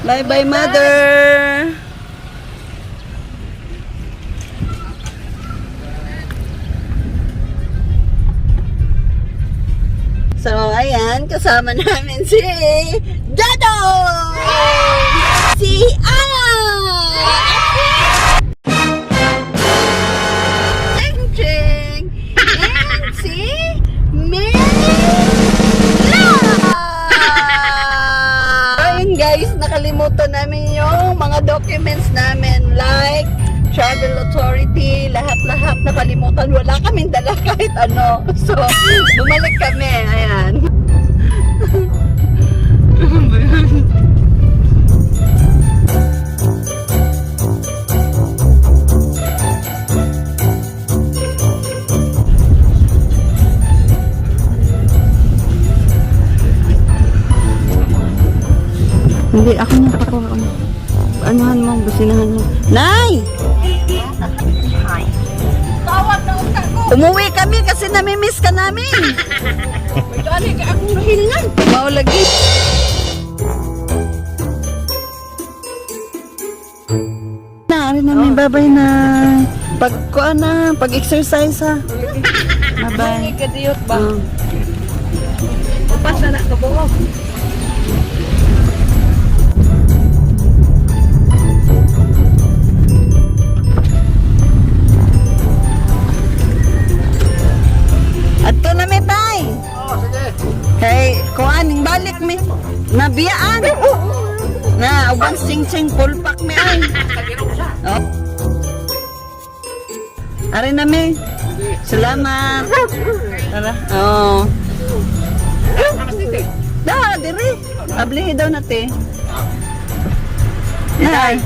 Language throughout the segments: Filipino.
Bye-bye, mother. So, ayan, kasama namin si Dado! Si Ana! Cheng Cheng! And si Mela! Ayun guys, nakalimutan namin yung mga documents namin like travel authority, lahat-lahat nakalimutan. Wala kaming dala kahit ano. So, bumalik kami. Ayan. Hindi, ako na ako. Anuhan mo, businahan mo. Nay! Tawag na utak ko. Umuwi kami kasi namimiss ka namin. Dali ka akong nahilingan. Mau lagi. Naari namin babay na pag-exercise ha. Bye-bye. Kadiyot ba? Upas na kabuo. Ato na may tay. Oh, sige. Kay kuaning balik mi nabiyaan. Na uban sing-sing pulpak mi ay. Oh. Ari na mi. Salamat. Tara. Oh. Da, diri. Ablihi daw na te. Nay.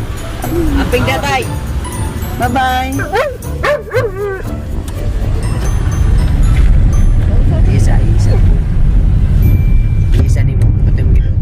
Aping datay. Bye-bye. Isa ni mo. Patay mo gito.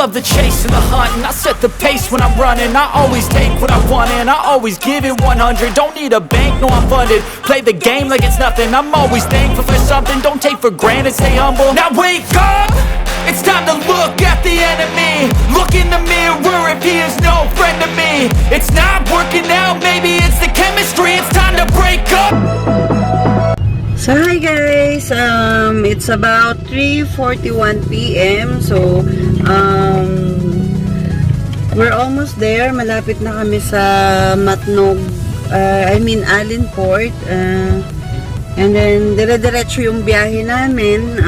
Love the chase and the hunt, and I set the pace when I'm running. I always take what I want and I always give it 100. Don't need a bank, no I'm funded. Play the game like it's nothing. I'm always thankful for something. Don't take for granted, stay humble. Now wake up, it's time to look at the enemy. Look in the mirror if he is no friend to me. It's not working out, maybe it's the chemistry. It's time to break up. So hi guys, it's about 3:41 p.m. So we're almost there. Malapit na kami sa Matnog, Alin Port. And then dire-diretso yung biyahe namin.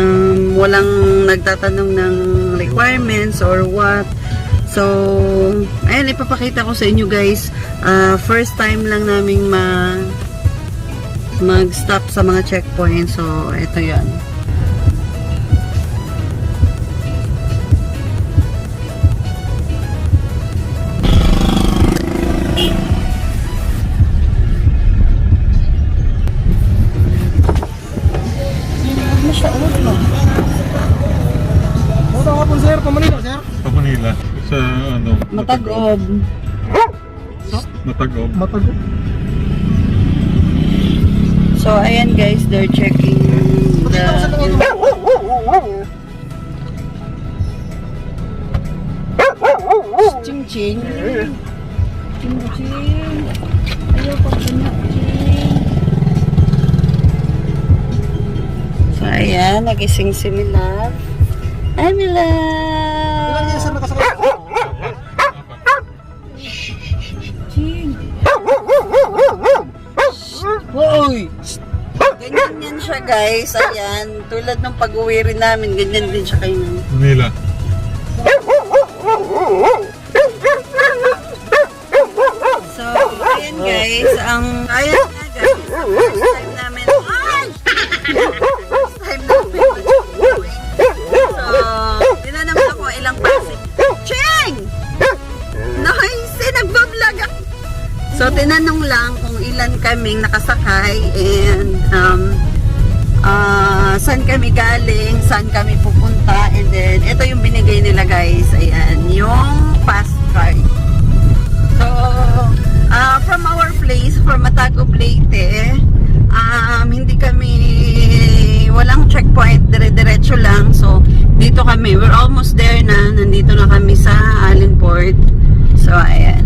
Walang nagtatanong ng requirements or what. So ayan, ipapakita ko sa inyo guys. First time lang naming mag-stop sa mga checkpoints. So, ito yan. Muna nga po sir, pamanila sir. Manila sa ano? Matagob. Matagob. Matagob. So, ayan guys, they're checking the... Ching-ching. Ching-ching. Ayaw pa ganyan, ching. So, ayan, nagising si Mila. Ay, Mila! Ilan yan sir nakasakay? Ching! Hoy! Ganyan yan siya guys. Ayan. Tulad ng pag-uwi rin namin, ganyan din siya kayo. Manila. So, ayan guys. Ayan nga guys. First time namin. Ay! First time namin. So, tinanong ako ilang pasig. Cheng! Nice! Nagbablog ako. So, tinanong lang kung ilan kaming nakasakay and saan kami galing, saan kami pupunta, and then ito yung binigay nila guys. Ayan, yung pass card. So, from our place, from Matago, Leyte, hindi kami, walang checkpoint, dire-diretso lang. So, dito kami, we're almost there na, nandito na kami sa Allenport. So, ayan.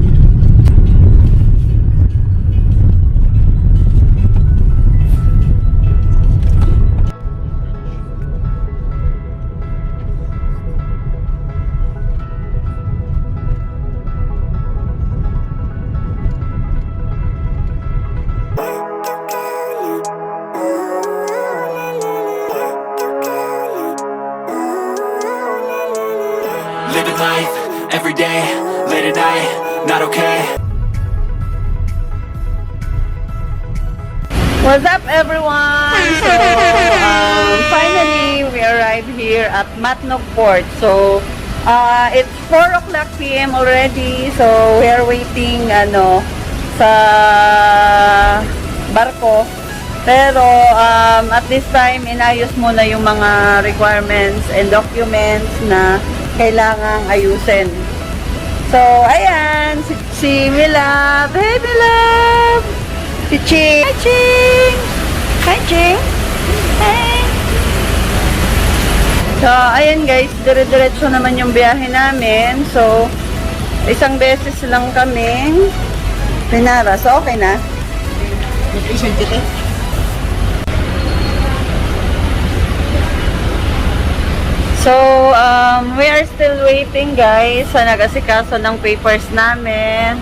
Living life, everyday, late at night, not okay. What's up everyone? So, finally, we arrived here at Matnog Port. So, it's 4 o'clock p.m. already. So, we are waiting, sa barko. Pero, at this time, inayos muna yung mga requirements and documents na kailangang ayusin. So, ayan, si Milab. Hey, Milab! Si Ching. Hi, Ching! Hi, Ching! Hey! So, ayan guys, dire-diretso naman yung biyahe namin. So, isang beses lang kaming pinara. So, okay na? Mag-isang kita. So, we are still waiting guys sa nag-asikaso ng papers namin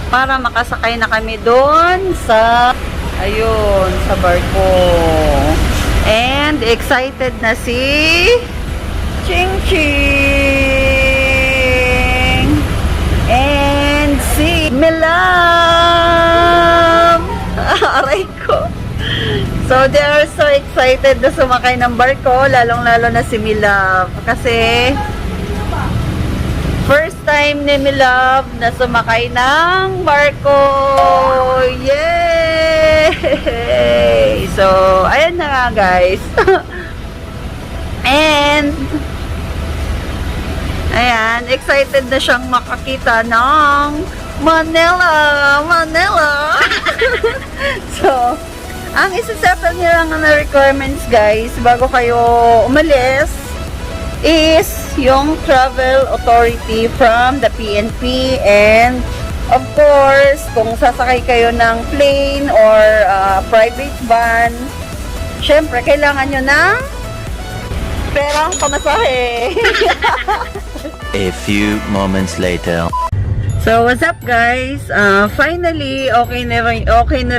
para makasakay na kami doon sa, ayun, sa barko. And excited na si Ching Ching and si Milam. Aray ko. So, they are so excited na sumakay ng barko, lalong-lalo na si Milab. Kasi, first time ni Milab na sumakay ng barko. Yay! So, ayan na nga guys. And, ayan, excited na siyang makakita ng Manila! So, ang isa-settle niya lang na requirements guys bago kayo umalis is yung travel authority from the PNP, and of course kung sasakay kayo ng plane or private van, syempre kailangan nyo ng perang pamasahe. A few moments later. So, what's up guys? Finally, okay na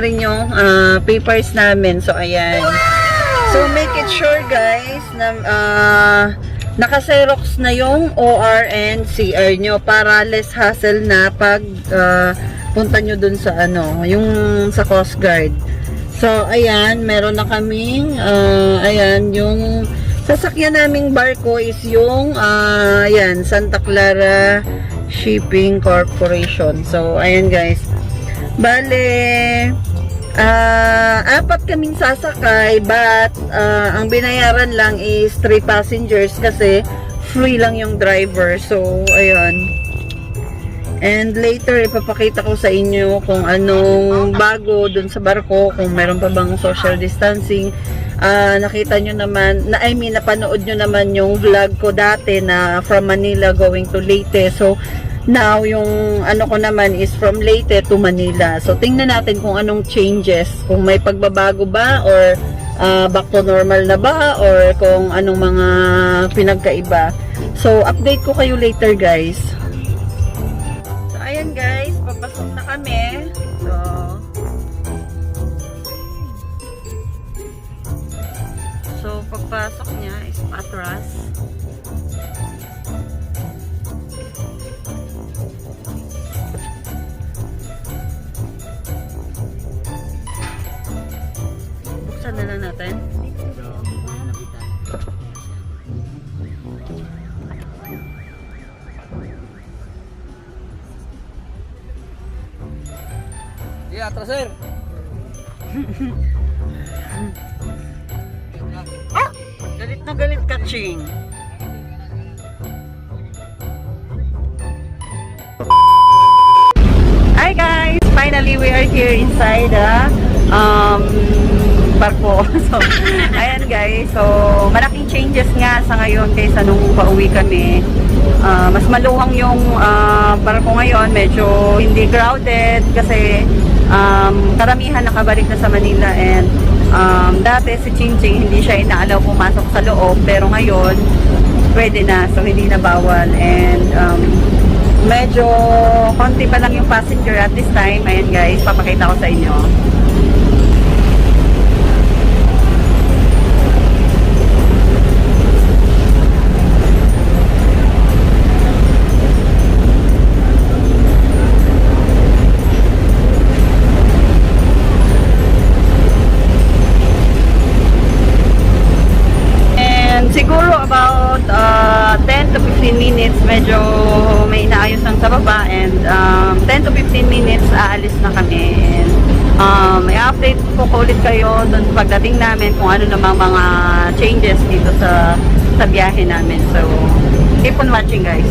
rin yung papers namin. So, ayan. So, make it sure guys na naka-xerox na yung OR and CR nyo para less hassle na pag punta nyo dun sa yung sa Coast Guard. So, ayan, meron na kaming ayan, yung sasakyan naming barko is yung ayan, Santa Clara Shipping Corporation. So, ayan guys. Bale, 4 kaming sasakay, but ang binayaran lang is 3 passengers kasi free lang yung driver. So, ayan. And later, ipapakita ko sa inyo kung anong bago dun sa barko, kung meron pa bang social distancing. Nakita nyo naman, napanood nyo naman yung vlog ko dati na from Manila going to Leyte. So, now, yung ko naman is from Leyte to Manila. So, tingnan natin kung anong changes. Kung may pagbabago ba or back to normal na ba or kung anong mga pinagkaiba. So, update ko kayo later guys. So, ayan guys, papasok na kami. So, Yeah, traser. Galit na galit ka, Ching. Hi guys! Finally, we are here inside the barko. So, ayan guys. So, malaking changes nga sa ngayon kaysa nung pauwi kami. Mas maluwang yung barko ngayon. Medyo hindi crowded kasi karamihan nakabalik na sa Manila and dati si Ching Ching hindi siya inaalaw pumasok sa loob pero ngayon pwede na, so hindi na bawal and medyo konti pa lang yung passenger at this time. Ayan guys, papakita ko sa inyo. Siguro about 10 to 15 minutes medyo may inaayos lang sa baba and 10 to 15 minutes aalis na kami and i-update ko ulit kayo dun pagdating namin kung ano namang mga changes dito sa biyahe namin. So keep on watching guys.